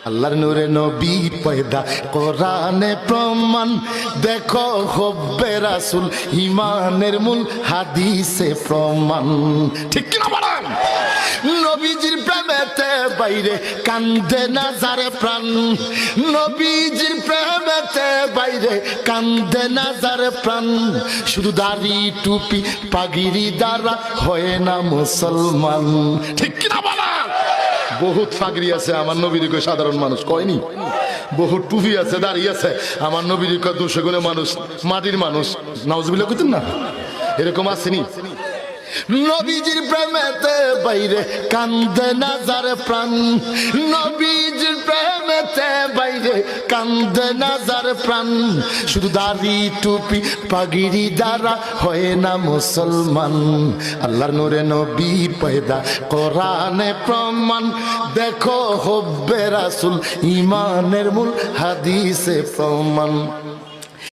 আল্লাহর নূরে নবী পয়দা কোরআনে প্রমাণ দেখো হব্বে রাসূল ঈমানের মূল হাদিসে প্রমাণ ঠিক কি না বলেন নবীজির প্রেমেতে বাইরে কান্দে না যারে প্রাণ নবীজির প্রেমেতে বাইরে কান্দে না যারে প্রাণ শুধু দাড়ি টুপি পাগড়ি দ্বারা হয় না মুসলমান ঠিক কি না বলেন বহুত পাগড়ি আছে আমার নবীর কয় সাধারণ মানুষ কয়নি বহুত টুপি আছে দাড়ি আছে আমার নবীর কয় 200 গুণে মানুষ মাটির মানুষ নাউজুবিল্লাহ কইতেন না এরকম আসেনি নবীজির প্রেমেতে বাইরে কান্দে না যারে প্রাণ নবীজির প্রেমেতে বাইরে কান্দে না যারে প্রাণ শুধু দাড়ি টুপি পাগড়ি দ্বারা হয় না মুসলমান আল্লাহর নূরে নবী পয়দা কোরআনে প্রমাণ দেখো হব্বে রাসূল ঈমানের মূল হাদিসে প্রমাণ